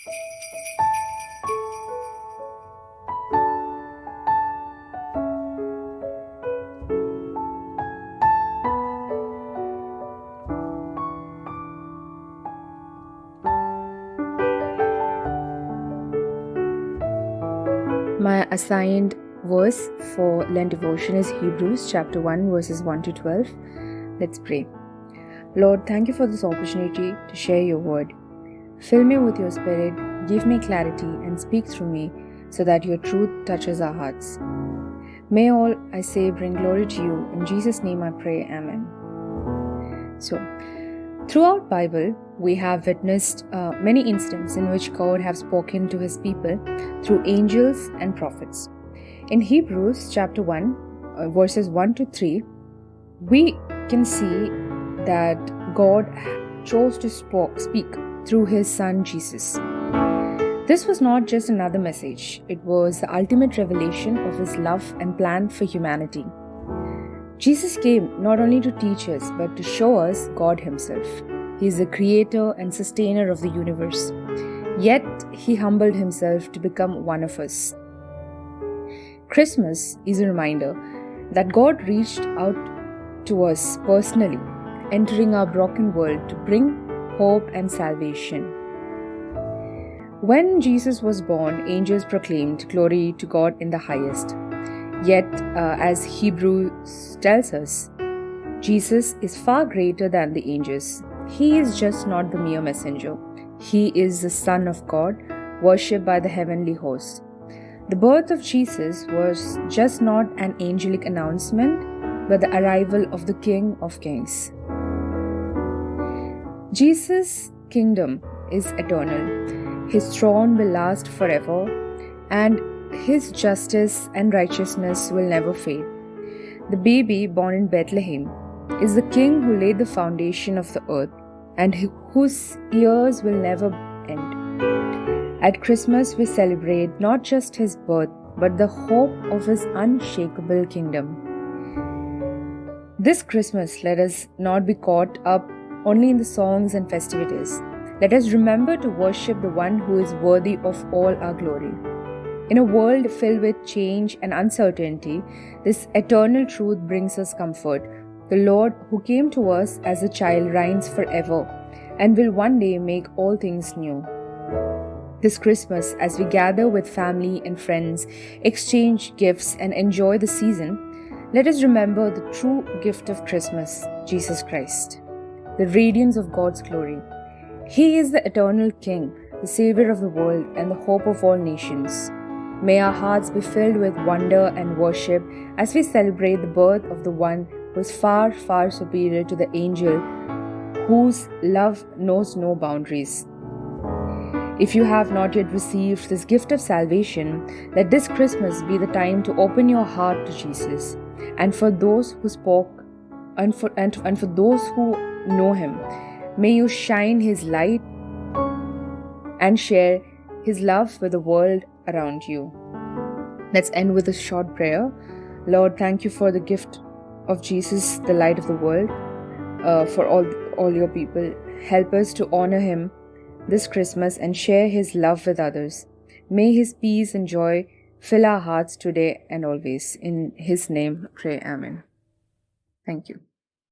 My assigned verse for Lent devotion is Hebrews chapter 1 verses 1 to 12. Let's pray. Lord, thank you for this opportunity to share your word. Fill me with your spirit, give me clarity and speak through me so that your truth touches our hearts. May all I say bring glory to you. In Jesus' name I pray, Amen. So, throughout Bible, we have witnessed many instances in which God has spoken to his people through angels and prophets. In Hebrews chapter 1, verses 1 to 3, we can see that God chose to speak through his son Jesus. This was not just another message, it was the ultimate revelation of his love and plan for humanity. Jesus came not only to teach us, but to show us God himself. He is the creator and sustainer of the universe. Yet, he humbled himself to become one of us. Christmas is a reminder that God reached out to us personally, entering our broken world to bring hope and salvation. When Jesus was born, angels proclaimed glory to God in the highest. Yet, as Hebrews tells us, Jesus is far greater than the angels. He is just not the mere messenger. He is the Son of God, worshipped by the heavenly host. The birth of Jesus was just not an angelic announcement, but the arrival of the King of Kings. Jesus' kingdom is eternal. His throne will last forever, and his justice and righteousness will never fade. The baby born in Bethlehem is the king who laid the foundation of the earth and whose years will never end. At Christmas, we celebrate not just his birth, but the hope of his unshakable kingdom. This Christmas, let us not be caught up only in the songs and festivities. Let us remember to worship the one who is worthy of all our glory. In a world filled with change and uncertainty, this eternal truth brings us comfort. The Lord who came to us as a child reigns forever and will one day make all things new. This Christmas, as we gather with family and friends, exchange gifts and enjoy the season, let us remember the true gift of Christmas, Jesus Christ, the radiance of God's glory. He is the eternal King, the Savior of the world and the hope of all nations. May our hearts be filled with wonder and worship as we celebrate the birth of the one who is far, far superior to the angel, whose love knows no boundaries. If you have not yet received this gift of salvation, let this Christmas be the time to open your heart to Jesus. And for those who spoke and for those who know him, may you shine his light and share his love with the world around you. Let's end with a short prayer. Lord, thank you for the gift of Jesus, the light of the world, for all your people. Help us to honor him this Christmas and share his love with others. May his peace and joy fill our hearts today and always. In his name, pray. Amen. Thank you.